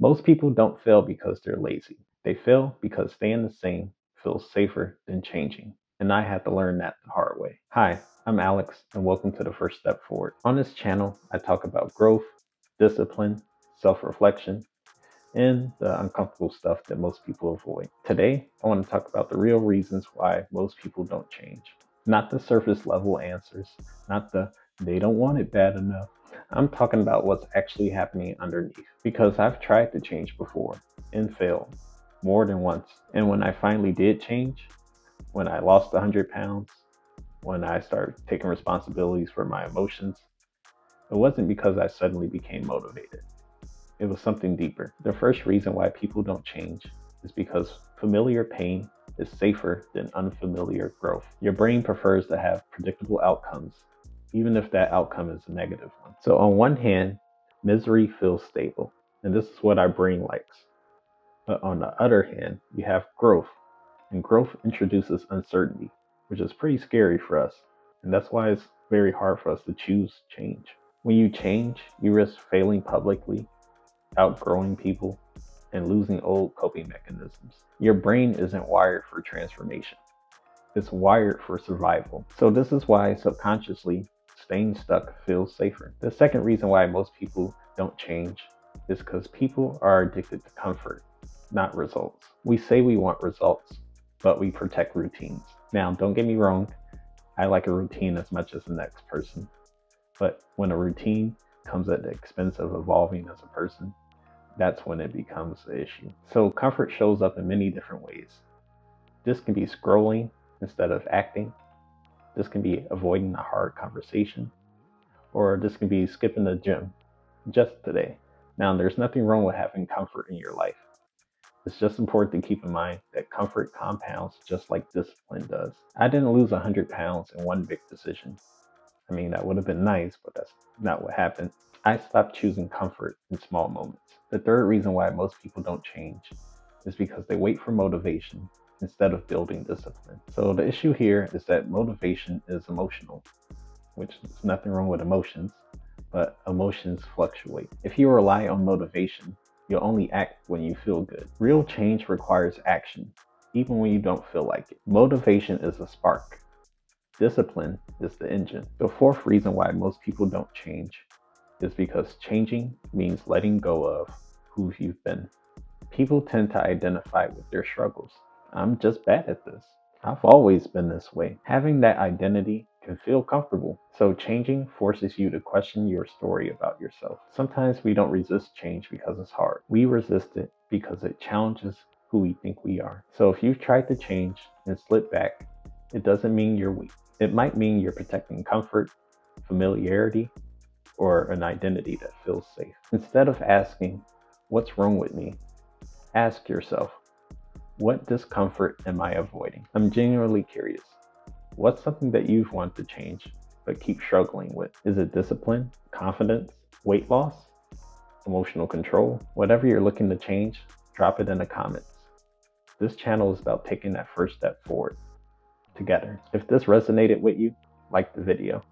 Most people don't fail because they're lazy. They fail because staying the same feels safer than changing. And I had to learn that the hard way. Hi, I'm Alex, and welcome to the First Step Forward. On this channel, I talk about growth, discipline, self reflection, and the uncomfortable stuff that most people avoid. Today, I want to talk about the real reasons why most people don't change. Not the surface level answers, not the they don't want it bad enough. I'm talking about what's actually happening underneath. Because I've tried to change before and failed more than once. And when I finally did change, when I lost 100 pounds, when I started taking responsibilities for my emotions, it wasn't because I suddenly became motivated. It was something deeper. The first reason why people don't change is because familiar pain is safer than unfamiliar growth. Your brain prefers to have predictable outcomes, even if that outcome is a negative one. So, on one hand, misery feels stable, and this is what our brain likes. But on the other hand, you have growth, and growth introduces uncertainty, which is pretty scary for us. And that's why it's very hard for us to choose change. When you change, you risk failing publicly, outgrowing people, and losing old coping mechanisms. Your brain isn't wired for transformation. It's wired for survival. So this is why subconsciously staying stuck feels safer. The second reason why most people don't change is because people are addicted to comfort, not results. We say we want results, but we protect routines. Now, don't get me wrong, I like a routine as much as the next person. But when a routine comes at the expense of evolving as a person, that's when it becomes an issue. So comfort shows up in many different ways. This can be scrolling instead of acting. This can be avoiding a hard conversation. Or this can be skipping the gym just today. Now, there's nothing wrong with having comfort in your life. It's just important to keep in mind that comfort compounds just like discipline does. I didn't lose 100 pounds in one big decision. I mean, that would have been nice, but that's not what happened. I stopped choosing comfort in small moments. The third reason why most people don't change is because they wait for motivation instead of building discipline. So the issue here is that motivation is emotional, which is nothing wrong with emotions, but emotions fluctuate. If you rely on motivation, you'll only act when you feel good. Real change requires action, even when you don't feel like it. Motivation is a spark. Discipline is the engine. The fourth reason why most people don't change is because changing means letting go of who you've been. People tend to identify with their struggles. I'm just bad at this. I've always been this way. Having that identity can feel comfortable. So changing forces you to question your story about yourself. Sometimes we don't resist change because it's hard. We resist it because it challenges who we think we are. So if you've tried to change and slip back, it doesn't mean you're weak. It might mean you're protecting comfort, familiarity, or an identity that feels safe. Instead of asking, what's wrong with me? Ask yourself, what discomfort am I avoiding? I'm genuinely curious. What's something that you've wanted to change but keep struggling with? Is it discipline, confidence, weight loss, emotional control? Whatever you're looking to change, drop it in the comments. This channel is about taking that first step forward together. If this resonated with you, like the video.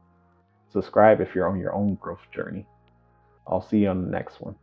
Subscribe if you're on your own growth journey. I'll see you on the next one.